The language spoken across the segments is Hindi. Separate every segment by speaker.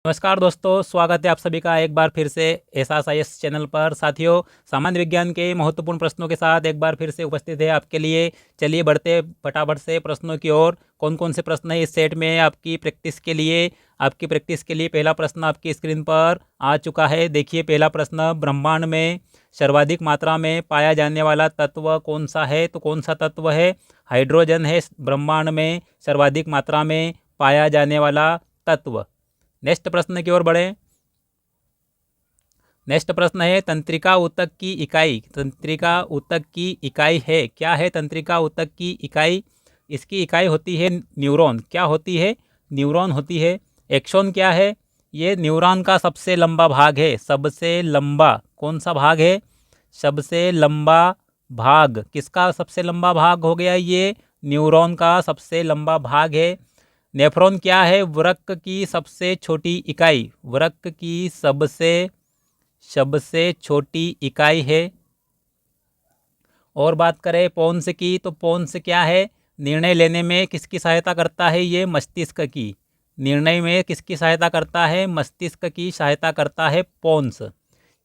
Speaker 1: नमस्कार दोस्तों, स्वागत है आप सभी का एक बार फिर से SSIS चैनल पर। साथियों, सामान्य विज्ञान के महत्वपूर्ण प्रश्नों के साथ एक बार फिर से उपस्थित है आपके लिए। चलिए बढ़ते फटाफट से प्रश्नों की ओर। कौन कौन से प्रश्न है इस सेट में आपकी प्रैक्टिस के लिए? पहला प्रश्न आपकी स्क्रीन पर आ चुका है। देखिए पहला प्रश्न, ब्रह्मांड में सर्वाधिक मात्रा में पाया जाने वाला तत्व कौन सा है? तो कौन सा तत्व है? हाइड्रोजन है ब्रह्मांड में सर्वाधिक मात्रा में पाया जाने वाला तत्व। नेक्स्ट प्रश्न की ओर बढ़ें। नेक्स्ट प्रश्न है, तंत्रिका ऊतक की इकाई। तंत्रिका ऊतक की इकाई है, क्या है तंत्रिका ऊतक की इकाई? इसकी इकाई होती है न्यूरॉन। क्या होती है? न्यूरॉन होती है। एक्सॉन क्या है? ये न्यूरॉन का सबसे लंबा भाग है। सबसे लंबा कौन सा भाग है? सबसे लंबा भाग। किसका सबसे लंबा भाग हो गया? ये न्यूरॉन का सबसे लंबा भाग है। नेफ्रॉन क्या है? वृक्क की सबसे छोटी इकाई। वृक्क की सबसे छोटी इकाई है। और बात करें पोन्स की, तो पोन्स क्या है? निर्णय लेने में किसकी सहायता करता है? ये मस्तिष्क की। निर्णय में किसकी सहायता करता है? मस्तिष्क की सहायता करता है पोन्स।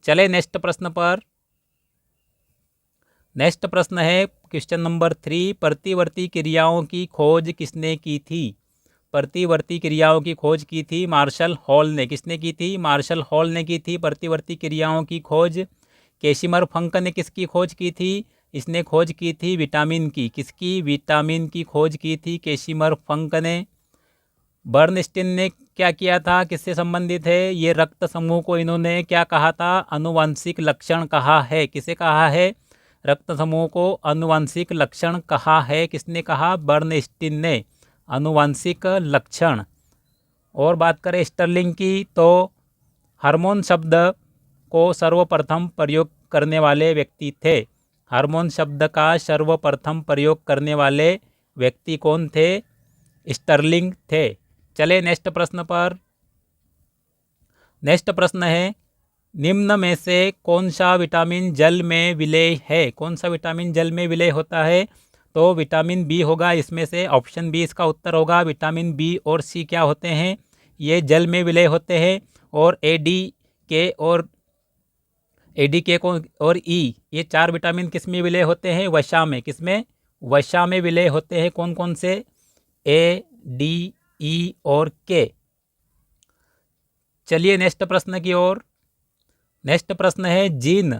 Speaker 1: चले नेक्स्ट प्रश्न पर। नेक्स्ट प्रश्न है क्वेश्चन नंबर 3, प्रतिवर्ती क्रियाओं की खोज किसने की थी? प्रतिवर्ती क्रियाओं की खोज की थी मार्शल हॉल ने। किसने की थी? मार्शल हॉल ने की थी प्रतिवर्ती क्रियाओं की खोज। कैसिमर फंक ने किसकी खोज की थी? इसने खोज की थी विटामिन की। किसकी? विटामिन की खोज की थी कैसिमर फंक ने। बर्नस्टीन ने क्या किया था? किससे संबंधित है? ये रक्त समूह को इन्होंने क्या कहा था? अनुवांशिक लक्षण कहा है। किसे कहा है? रक्त समूह को अनुवांशिक लक्षण कहा है। किसने कहा? बर्नस्टीन ने। अनुवांशिक लक्षण। और बात करें स्टर्लिंग की, तो हार्मोन शब्द को सर्वप्रथम प्रयोग करने वाले व्यक्ति थे। हार्मोन शब्द का सर्वप्रथम प्रयोग करने वाले व्यक्ति कौन थे? स्टर्लिंग थे। चले नेक्स्ट प्रश्न पर। नेक्स्ट प्रश्न है, निम्न में से कौन सा विटामिन जल में विलय है? कौन सा विटामिन जल में विलय होता है? तो विटामिन बी होगा इसमें से। ऑप्शन बी इसका उत्तर होगा। विटामिन बी और सी क्या होते हैं? ये जल में विलय होते हैं। और एडी के और ई, ये चार विटामिन किस में विलय होते हैं? वसा में। किस में? वसा में विलय होते हैं। कौन कौन से? ए, डी, ई और के। चलिए नेक्स्ट प्रश्न की ओर। नेक्स्ट प्रश्न है, जीन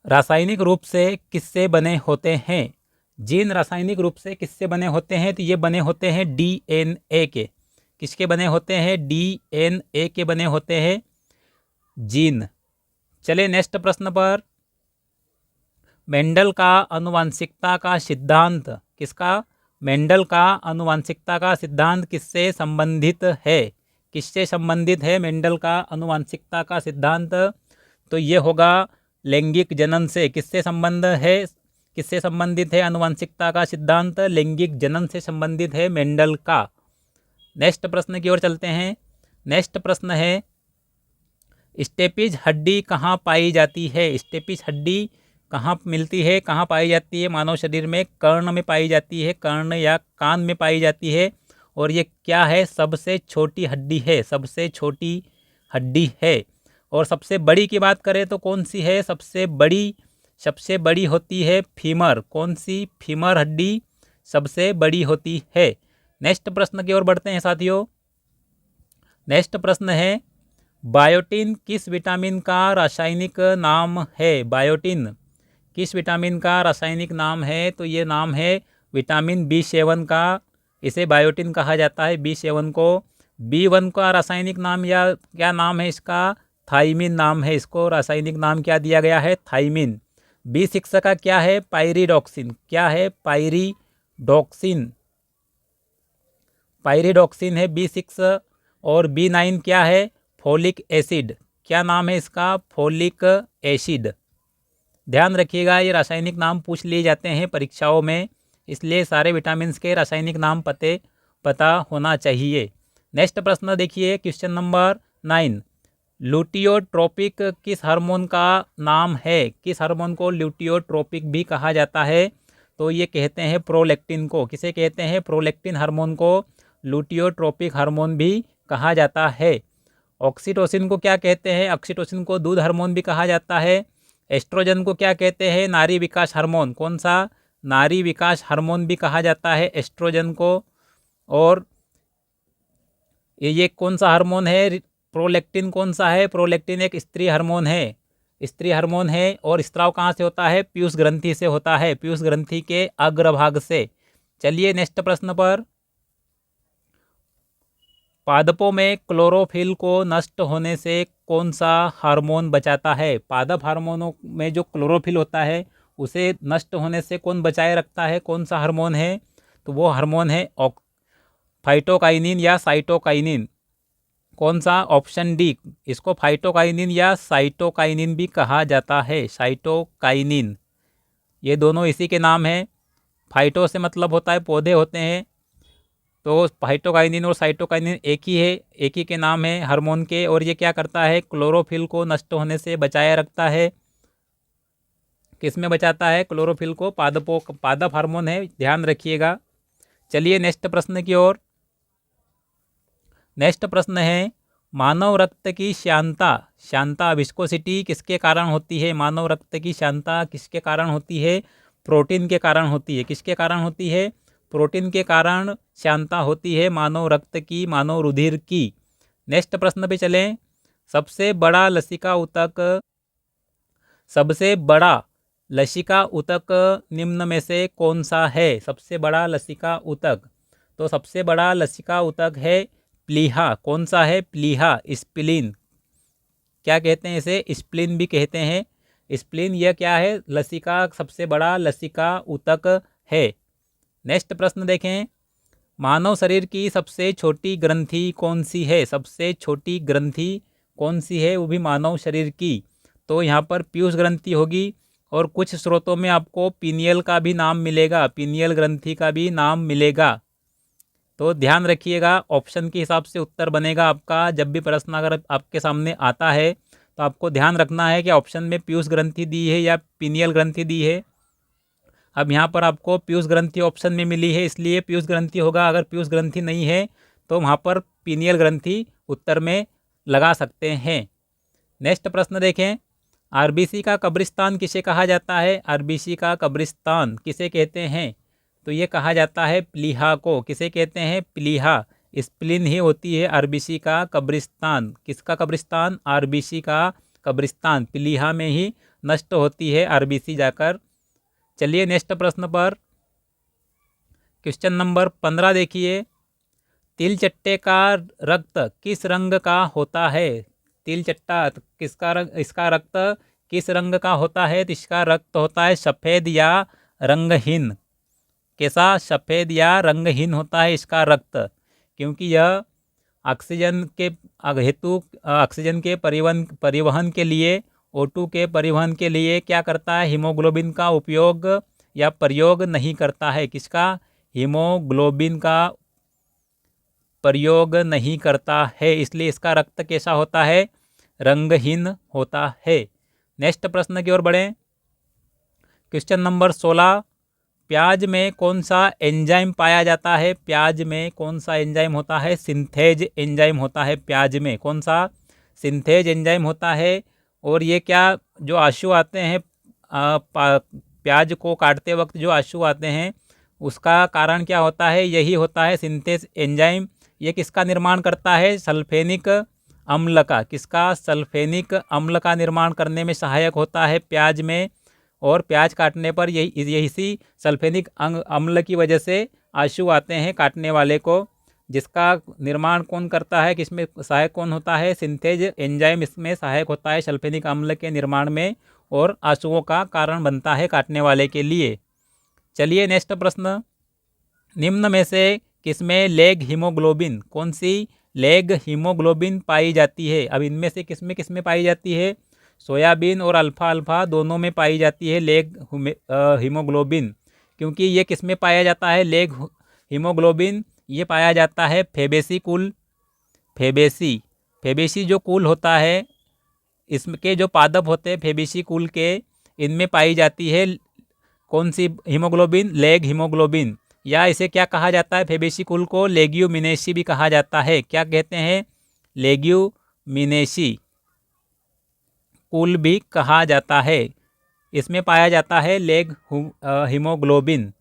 Speaker 1: रासायनिक रूप से किससे बने होते हैं? जीन रासायनिक रूप से किससे बने होते हैं? तो ये बने होते हैं डीएनए के। किसके बने होते हैं? डीएनए के बने होते हैं जीन। चले नेक्स्ट प्रश्न पर। मेंडल का आनुवंशिकता का सिद्धांत। किसका? मेंडल का आनुवंशिकता का सिद्धांत किससे संबंधित है? किससे संबंधित है मेंडल का आनुवंशिकता का सिद्धांत? तो ये होगा लैंगिक जनन से। किससे संबंध है? किससे संबंधित है आनुवंशिकता का सिद्धांत? लैंगिक जनन से संबंधित है मेंडल का। नेक्स्ट प्रश्न की ओर चलते हैं। नेक्स्ट प्रश्न है, स्टेपिज हड्डी कहाँ पाई जाती है? स्टेपिज हड्डी कहाँ मिलती है? कहाँ पाई जाती है? मानव शरीर में कर्ण में पाई जाती है। कर्ण या कान में पाई जाती है। और ये क्या है? सबसे छोटी हड्डी है। सबसे छोटी हड्डी है। और सबसे बड़ी की बात करें तो कौन सी है? सबसे बड़ी होती है फीमर। कौन सी? फीमर हड्डी सबसे बड़ी होती है। नेक्स्ट प्रश्न की ओर बढ़ते हैं साथियों। नेक्स्ट प्रश्न है, बायोटिन किस विटामिन का रासायनिक नाम है? बायोटिन किस विटामिन का रासायनिक नाम है? तो ये नाम है विटामिन B7 का। इसे बायोटिन कहा जाता है, B7 को। B1 का रासायनिक नाम या क्या नाम है इसका? थाइमिन नाम है। इसको रासायनिक नाम क्या दिया गया है? थाइमिन। B6 का क्या है? पायरिडॉक्सिन। क्या है? पायरिडॉक्सिन। पायरिडॉक्सिन है B6। और B9 क्या है? Folic acid. क्या नाम है इसका? Folic acid. ध्यान रखिएगा, ये रासायनिक नाम पूछ लिए जाते हैं परीक्षाओं में, इसलिए सारे विटामिन्स के रासायनिक नाम पता होना चाहिए। नेक्स्ट प्रश्न देखिए, क्वेश्चन नंबर 9, ल्यूटियोट्रोपिक किस हार्मोन का नाम है? किस हार्मोन को ल्यूटियोट्रोपिक भी कहा जाता है? तो ये कहते हैं प्रोलैक्टिन को। किसे कहते हैं? प्रोलैक्टिन हार्मोन को ल्यूटियोट्रोपिक हार्मोन भी कहा जाता है? ऑक्सीटोसिन को क्या कहते हैं? ऑक्सीटोसिन को दूध हार्मोन भी कहा जाता है। एस्ट्रोजन को क्या कहते हैं? नारी विकास हार्मोन। कौन सा? नारी विकास हार्मोन भी कहा जाता है एस्ट्रोजन को। और ये कौन सा हार्मोन है? प्रोलैक्टिन कौन सा है? प्रोलैक्टिन एक स्त्री हार्मोन है, स्त्री हार्मोन है। और स्त्राव कहाँ से होता है? पीयूष ग्रंथि से होता है, पीयूष ग्रंथि के अग्रभाग से। चलिए नेक्स्ट प्रश्न पर। पादपों में क्लोरोफिल को नष्ट होने से कौन सा हार्मोन बचाता है? पादप हार्मोनों में जो क्लोरोफिल होता है उसे नष्ट होने से कौन बचाए रखता है? कौन सा हार्मोन है? तो वो हार्मोन है फाइटोकाइनिन या साइटोकाइनिन। कौन सा? Option D. इसको फाइटोकाइनिन या साइटोकाइनिन भी कहा जाता है, साइटोकाइनिन। ये दोनों इसी के नाम हैं। फाइटो से मतलब होता है पौधे होते हैं, तो फाइटोकाइनिन और साइटोकाइनिन एक ही है, एक ही के नाम है हार्मोन के। और ये क्या करता है? क्लोरोफिल को नष्ट होने से बचाए रखता है। किस में बचाता है? क्लोरोफिल को। पादप हार्मोन है, ध्यान रखिएगा। चलिए नेक्स्ट प्रश्न की ओर। नेक्स्ट प्रश्न है, मानव रक्त की श्यानता विस्कोसिटी किसके कारण होती है? मानव रक्त की श्यानता किसके कारण होती है? प्रोटीन के कारण होती है। किसके कारण होती है? प्रोटीन के कारण श्यानता होती है मानव रक्त की, मानव रुधिर की। नेक्स्ट प्रश्न पे चलें। सबसे बड़ा लसिका ऊतक निम्न में से कौन सा है? सबसे बड़ा लसिका ऊतक। तो सबसे बड़ा लसिका ऊतक है प्लीहा। कौन सा है? प्लीहा, स्प्लीन। क्या कहते हैं इसे? स्प्लीन भी कहते हैं। स्प्लीन यह क्या है? लसिका, सबसे बड़ा लसिका ऊतक है। नेक्स्ट प्रश्न देखें। मानव शरीर की सबसे छोटी ग्रंथि कौन सी है? सबसे छोटी ग्रंथि कौन सी है? वो भी मानव शरीर की। तो यहाँ पर पीयूष ग्रंथि होगी। और कुछ स्रोतों में आपको पीनियल का भी नाम मिलेगा, पीनियल ग्रंथि का भी नाम मिलेगा। तो ध्यान रखिएगा, ऑप्शन के हिसाब से उत्तर बनेगा आपका। जब भी प्रश्न अगर आपके सामने आता है तो आपको ध्यान रखना है कि ऑप्शन में पीयूष ग्रंथि दी है या पीनियल ग्रंथि दी है। अब यहाँ पर आपको पीयूष ग्रंथि ऑप्शन में मिली है, इसलिए पीयूष ग्रंथि होगा। अगर पीयूष ग्रंथि नहीं है तो वहाँ पर पीनियल ग्रंथि उत्तर में लगा सकते हैं। नेक्स्ट प्रश्न देखें। आरबीसी का कब्रिस्तान किसे कहा जाता है? आरबीसी का कब्रिस्तान किसे कहते हैं? तो ये कहा जाता है प्लीहा को। किसे कहते हैं? प्लीहा। स्प्लीन ही होती है आरबीसी का कब्रिस्तान। किसका कब्रिस्तान? आरबीसी का कब्रिस्तान। प्लीहा में ही नष्ट होती है आरबीसी जाकर। चलिए नेक्स्ट प्रश्न पर। क्वेश्चन नंबर 15 देखिए। तिलचट्टे का रक्त किस रंग का होता है? तिलचट्टा किसका रंग, इसका रक्त किस रंग का होता है? तो इसका रक्त होता है सफ़ेद या रंगहीन। कैसा? सफ़ेद या रंगहीन होता है इसका रक्त, क्योंकि यह ऑक्सीजन के हेतु, ऑक्सीजन के परिवहन के लिए, O2 के परिवहन के लिए क्या करता है? हीमोग्लोबिन का उपयोग या प्रयोग नहीं करता है। किसका? हीमोग्लोबिन का प्रयोग नहीं करता है, इसलिए इसका रक्त कैसा होता है? रंगहीन होता है। नेक्स्ट प्रश्न की ओर बढ़ें। Question number 16। प्याज में कौन सा एंजाइम पाया जाता है? प्याज में कौन सा एंजाइम होता है? सिंथेज एंजाइम होता है प्याज में। कौन सा? सिंथेज एंजाइम होता है। और ये क्या, जो आंसू आते हैं प्याज को काटते वक्त जो आंसू आते हैं, उसका कारण क्या होता है? यही होता है सिंथेज एंजाइम। ये किसका निर्माण करता है? सल्फेनिक अम्ल का। किसका? सल्फेनिक अम्ल का निर्माण करने में सहायक होता है प्याज में। और प्याज काटने पर यही सल्फेनिक अम्ल की वजह से आंसू आते हैं काटने वाले को। जिसका निर्माण कौन करता है? किसमें सहायक कौन होता है? सिंथेज एंजाइम इसमें सहायक होता है सल्फेनिक अम्ल के निर्माण में, और आंसुओं का कारण बनता है काटने वाले के लिए। चलिए नेक्स्ट प्रश्न। निम्न में से किसमें लेग हीमोग्लोबिन, कौन सी लेग हीमोग्लोबिन पाई जाती है? अब इनमें से किसमें पाई जाती है? सोयाबीन और अल्फ़ा दोनों में पाई जाती है लेग हीमोग्लोबिन। क्योंकि ये किसमें पाया जाता है लेग हीमोग्लोबिन? ये पाया जाता है फेबेसी कुल। फेबेसी जो कुल होता है, इसके जो पादप होते हैं फेबेसी कुल के, इनमें पाई जाती है कौन सी हीमोग्लोबिन? Leg haemoglobin. या इसे क्या कहा जाता है, फेबेसी कुल को लेग्यूमिनेसी भी कहा जाता है। क्या कहते हैं, लेग्यूमिनेसी कुल भी कहा जाता है। इसमें पाया जाता है लेग हीमोग्लोबिन।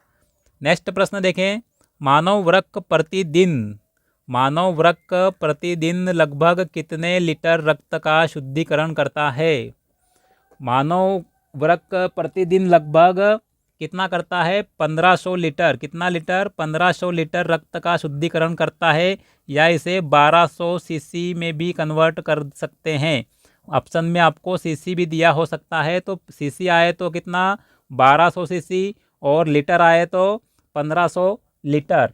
Speaker 1: नेक्स्ट प्रश्न देखें, मानव वृक्क प्रतिदिन लगभग कितने लीटर रक्त का शुद्धिकरण करता है। मानव वृक्क प्रतिदिन लगभग कितना करता है, 1500 लीटर। कितना लीटर, 1500 लीटर रक्त का शुद्धिकरण करता है, या इसे 1200 सीसी में भी कन्वर्ट कर सकते हैं। ऑप्शन में आपको सीसी भी दिया हो सकता है, तो सीसी आए तो कितना, 1200 सीसी, और लीटर आए तो 1500 लीटर।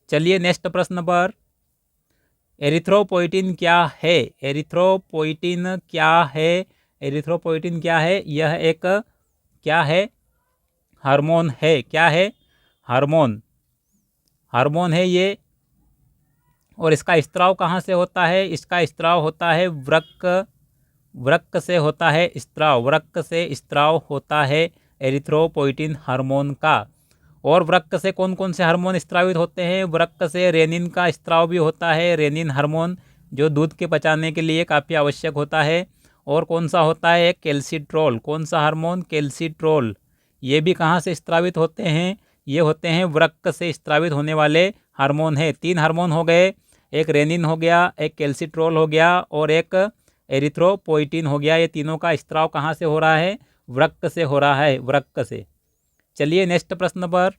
Speaker 1: चलिए नेक्स्ट प्रश्न पर, एरिथ्रोपोइटिन क्या है। एरिथ्रोपोइटिन क्या है, एरिथ्रोपोइटिन क्या है, यह एक क्या है, हार्मोन है। क्या है, हार्मोन है ये। और इसका स्त्राव कहाँ से होता है, इसका स्त्राव होता है वृक्क से होता है स्त्राव, वृक्क से स्त्राव होता है एरिथ्रोपोइटिन हार्मोन का। और वृक्क से कौन कौन से हार्मोन स्त्रावित होते हैं, वृक्क से रेनिन का स्त्राव भी होता है, रेनिन हार्मोन जो दूध के पचाने के लिए काफ़ी आवश्यक होता है। और कौन सा होता है, कैल्सिट्रोल। कौन सा हार्मोन, कैल्सिट्रोल। ये भी कहाँ से स्त्रावित होते हैं, ये होते हैं वृक्क से स्त्रावित होने वाले हार्मोन है। 3 हार्मोन हो गए, एक रेनिन हो गया, एक कैल्सिट्रोल हो गया, और एक एरिथ्रोपोइटिन हो गया। ये तीनों का स्त्राव कहाँ से हो रहा है, वृक्क से हो रहा है, वृक्क से। चलिए नेक्स्ट प्रश्न पर,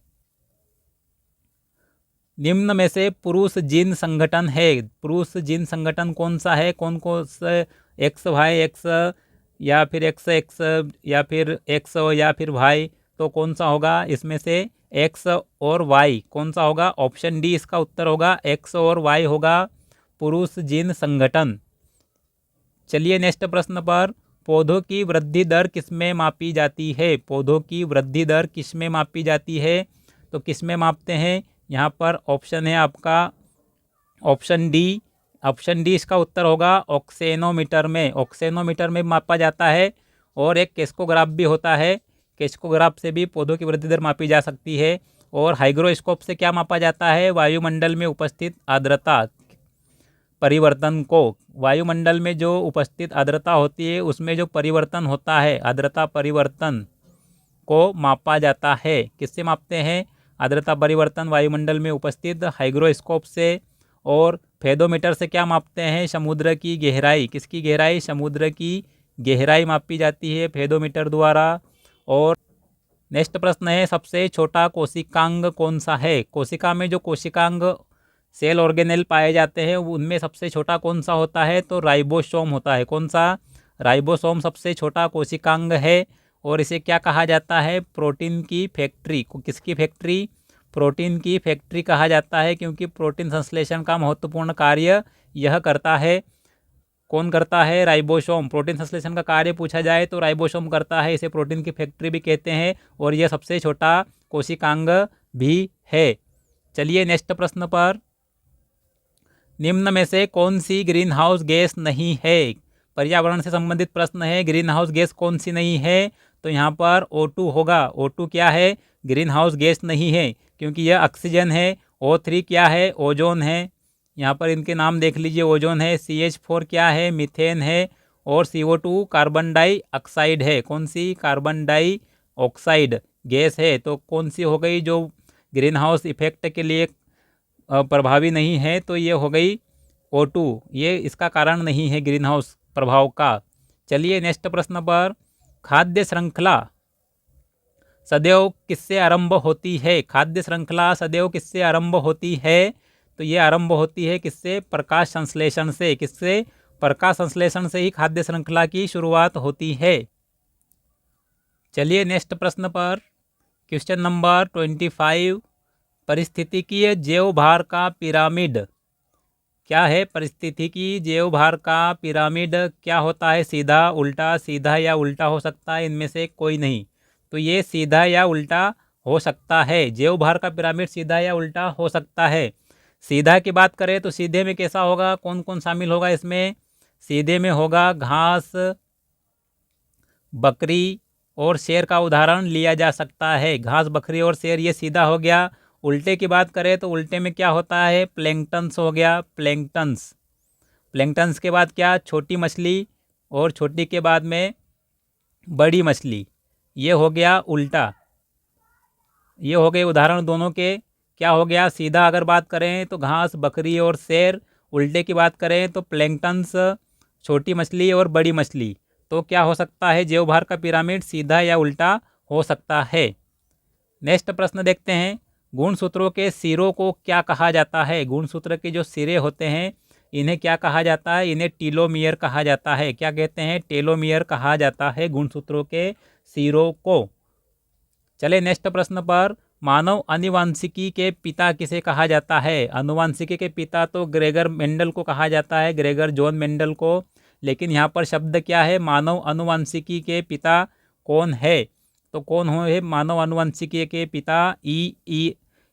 Speaker 1: निम्न में से पुरुष जीन संगठन है। पुरुष जीन संगठन कौन सा है, कौन कौन से, एक्स वाई एक्स, या फिर एक्स एक्स, या फिर एक्स या फिर वाई, तो कौन सा होगा इसमें से, एक्स और वाई। कौन सा होगा, ऑप्शन डी इसका उत्तर होगा, एक्स और वाई होगा पुरुष जीन संगठन। चलिए नेक्स्ट प्रश्न पर, पौधों की वृद्धि दर किसमें मापी जाती है। पौधों की वृद्धि दर किसमें मापी जाती है, तो किसमें मापते हैं, यहाँ पर ऑप्शन है आपका ऑप्शन डी। ऑप्शन डी इसका उत्तर होगा, ऑक्सेनोमीटर में। ऑक्सेनोमीटर में मापा जाता है। और एक केस्कोग्राफ भी होता है, केस्कोग्राफ से भी पौधों की वृद्धि दर मापी जा सकती है। और हाइग्रोस्कोप से क्या मापा जाता है, वायुमंडल में उपस्थित आर्द्रता परिवर्तन को। वायुमंडल में जो उपस्थित आर्द्रता होती है उसमें जो परिवर्तन होता है, आर्द्रता परिवर्तन को मापा जाता है। किससे मापते हैं, आर्द्रता परिवर्तन वायुमंडल में उपस्थित हाइग्रोस्कोप से। और फेदोमीटर से क्या मापते हैं, समुद्र की गहराई। किसकी गहराई, समुद्र की गहराई मापी जाती है फेदोमीटर द्वारा। और नेक्स्ट प्रश्न है, सबसे छोटा कोशिकांग कौन सा है। कोशिका में जो कोशिकांग सेल ऑर्गेनेल पाए जाते हैं उनमें सबसे छोटा कौन सा होता है, तो राइबोसोम होता है। कौन सा, राइबोसोम सबसे छोटा कोशिकांग है। और इसे क्या कहा जाता है, प्रोटीन की फैक्ट्री। किसकी फैक्ट्री, प्रोटीन की फैक्ट्री कहा जाता है, क्योंकि प्रोटीन संश्लेषण का महत्वपूर्ण कार्य यह करता है। कौन करता है, राइबोसोम। प्रोटीन संश्लेषण का कार्य पूछा जाए तो राइबोसोम करता है, इसे प्रोटीन की फैक्ट्री भी कहते हैं। और यह सबसे छोटा कोशिकांग भी है। चलिए नेक्स्ट प्रश्न पर, निम्न में से कौन सी ग्रीन हाउस गैस नहीं है। पर्यावरण से संबंधित प्रश्न है, ग्रीन हाउस गैस कौन सी नहीं है, तो यहाँ पर O2 होगा। O2 क्या है, ग्रीन हाउस गैस नहीं है, क्योंकि यह ऑक्सीजन है। O3 क्या है, ओजोन है। यहाँ पर इनके नाम देख लीजिए, ओजोन है। CH4 क्या है, मीथेन है। और CO2 कार्बन डाइऑक्साइड है। कौन सी, कार्बन डाइऑक्साइड गैस है। तो कौन सी हो गई जो ग्रीन हाउस इफेक्ट के लिए प्रभावी नहीं है, तो ये हो गई O2। ये इसका कारण नहीं है ग्रीन हाउस प्रभाव का। चलिए नेक्स्ट प्रश्न पर, खाद्य श्रृंखला सदैव किससे आरंभ होती है। खाद्य श्रृंखला सदैव किससे आरंभ होती है, तो ये आरंभ होती है किससे, प्रकाश संश्लेषण से। किससे, प्रकाश संश्लेषण से ही खाद्य श्रृंखला की शुरुआत होती है। चलिए नेक्स्ट प्रश्न पर, क्वेश्चन नंबर 25, परिस्थितिकीय जैव भार का पिरामिड क्या है। परिस्थितिकीय जैव भार का पिरामिड क्या होता है, सीधा, उल्टा, सीधा या उल्टा हो सकता है, इनमें से कोई नहीं। तो ये सीधा या उल्टा हो सकता है। जैव भार का पिरामिड सीधा या उल्टा हो सकता है। सीधा की बात करें तो सीधे में कैसा होगा, कौन कौन शामिल होगा इसमें, सीधे में होगा घास, बकरी, और शेर का उदाहरण लिया जा सकता है। घास, बकरी और शेर, ये सीधा हो गया। उल्टे की बात करें तो उल्टे में क्या होता है? प्लैंक्टन्स हो गया, प्लैंक्टन्स। प्लैंक्टन्स के बाद क्या? छोटी मछली, और छोटी के बाद में बड़ी मछली। ये हो गया उल्टा। ये हो गए उदाहरण दोनों के। क्या हो गया? सीधा अगर बात करें तो घास, बकरी और शेर। उल्टे की बात करें तो प्लैंक्टन्स, छोटी मछली और बड़ी मछली। तो क्या हो सकता है? जेवभार का पिरामिड सीधा या उल्टा हो सकता है। नेक्स्ट प्रश्न देखते हैं। गुणसूत्रों के सिरों को क्या कहा जाता है? गुणसूत्र के जो सिरे होते हैं इन्हें क्या कहा जाता है? इन्हें टीलोमियर कहा जाता है। क्या कहते हैं? टेलोमियर कहा जाता है गुणसूत्रों के सिरों को। चले नेक्स्ट प्रश्न पर। मानव आनुवंशिकी के पिता किसे कहा जाता है? आनुवंशिकी के पिता तो ग्रेगर मेंडल को कहा जाता है, ग्रेगर जॉन मेंडल को। लेकिन यहाँ पर शब्द क्या है? मानव आनुवंशिकी के पिता कौन है? तो कौन हो है मानव आनुवंशिकी के पिता?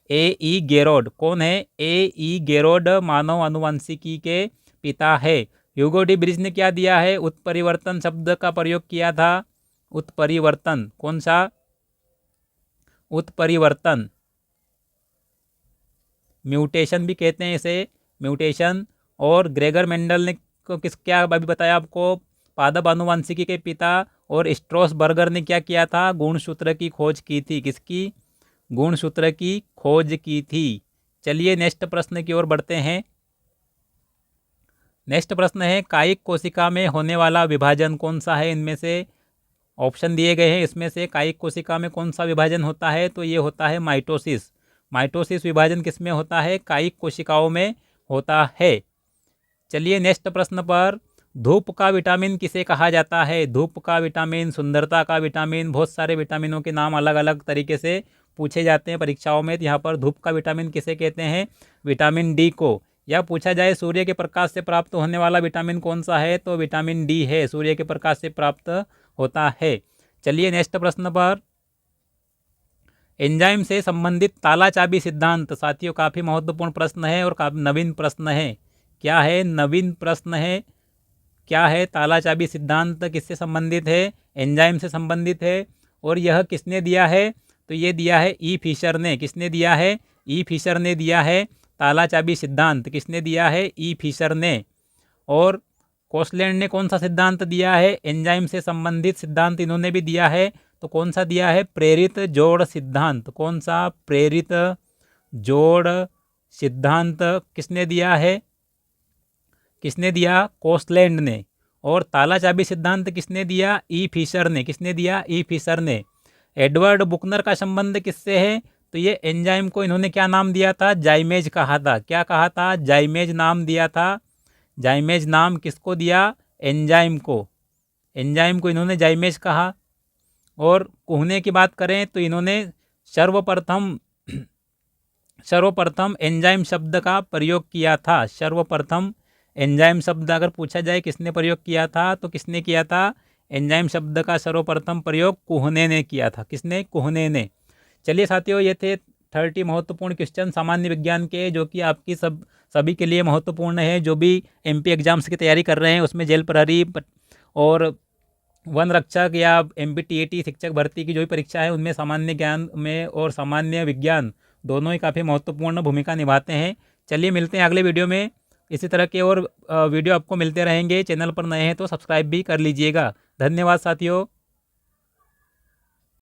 Speaker 1: ए गेरोड। कौन है? ए गेरोड मानव आनुवंशिकी के पिता है। ह्यूगो डी ब्रिज ने क्या दिया है? उत्परिवर्तन शब्द का प्रयोग किया था। उत्परिवर्तन, कौन सा? उत्परिवर्तन, म्यूटेशन भी कहते हैं इसे, म्यूटेशन। और ग्रेगर मेंडल ने क्या अभी बताया आपको? पादप आनुवंशिकी के पिता। और स्ट्रॉसबर्गर ने क्या किया था? गुणसूत्र की खोज की थी। किसकी? गुणसूत्र की खोज की थी। चलिए नेक्स्ट प्रश्न की ओर बढ़ते हैं। नेक्स्ट प्रश्न है, कायिक कोशिका में होने वाला विभाजन कौन सा है? इनमें से ऑप्शन दिए गए हैं, इसमें से कायिक कोशिका में कौन सा विभाजन होता है? तो ये होता है माइटोसिस। माइटोसिस विभाजन किस में होता है? कायिक कोशिकाओं में होता है। चलिए नेक्स्ट प्रश्न पर। धूप का विटामिन किसे कहा जाता है? धूप का विटामिन, सुंदरता का विटामिन, बहुत सारे विटामिनों के नाम अलग अलग तरीके से पूछे जाते हैं परीक्षाओं में। तो यहाँ पर धूप का विटामिन किसे कहते हैं? विटामिन डी को। या पूछा जाए सूर्य के प्रकाश से प्राप्त होने वाला विटामिन कौन सा है? तो विटामिन डी है, सूर्य के प्रकाश से प्राप्त होता है। चलिए नेक्स्ट प्रश्न पर। एंजाइम से संबंधित ताला चाबी सिद्धांत, साथियों काफ़ी महत्वपूर्ण प्रश्न है और काफ़ी नवीन प्रश्न है। क्या है? नवीन प्रश्न है। क्या है? ताला चाबी सिद्धांत किससे संबंधित है? एंजाइम से संबंधित है। और यह किसने दिया है? तो ये दिया है ई फिशर ने। किसने दिया है? ई फिशर ने दिया है ताला चाबी सिद्धांत। किसने दिया है? ई फिशर ने। और कोसलैंड ने कौन सा सिद्धांत दिया है? एंजाइम से संबंधित सिद्धांत इन्होंने भी दिया है। तो कौन सा दिया है? प्रेरित जोड़ सिद्धांत। कौन सा? प्रेरित जोड़ सिद्धांत किसने दिया है? किसने दिया? कोसलैंड ने। और ताला चाबी सिद्धांत किसने दिया? ई फिशर ने। किसने दिया? ई फिशर ने। एडवर्ड बुकनर का संबंध किससे है? तो ये एंजाइम को इन्होंने क्या नाम दिया था? जाइमेज कहा था। क्या कहा था? जाइमेज नाम दिया था। जाइमेज नाम किसको दिया? एंजाइम को। एंजाइम को इन्होंने जाइमेज कहा। और कुहने की बात करें तो इन्होंने सर्वप्रथम एंजाइम शब्द का प्रयोग किया था। सर्वप्रथम एंजाइम शब्द अगर पूछा जाए किसने प्रयोग किया था, तो किसने किया था? एंजाइम शब्द का सर्वप्रथम प्रयोग कुहने ने किया था। किसने? कुहने ने। चलिए साथियों, ये थे 30 महत्वपूर्ण क्वेश्चन सामान्य विज्ञान के, जो कि आपकी सभी के लिए महत्वपूर्ण है। जो भी एमपी एग्जाम्स की तैयारी कर रहे हैं, उसमें जेल प्रहरी और वन रक्षक या एमपीटीएटी शिक्षक भर्ती की जो भी परीक्षा है, उनमें सामान्य ज्ञान में और सामान्य विज्ञान दोनों ही काफ़ी महत्वपूर्ण भूमिका निभाते हैं। चलिए मिलते हैं अगले वीडियो में। इसी तरह के और वीडियो आपको मिलते रहेंगे। चैनल पर नए हैं तो सब्सक्राइब भी कर लीजिएगा। धन्यवाद साथियों।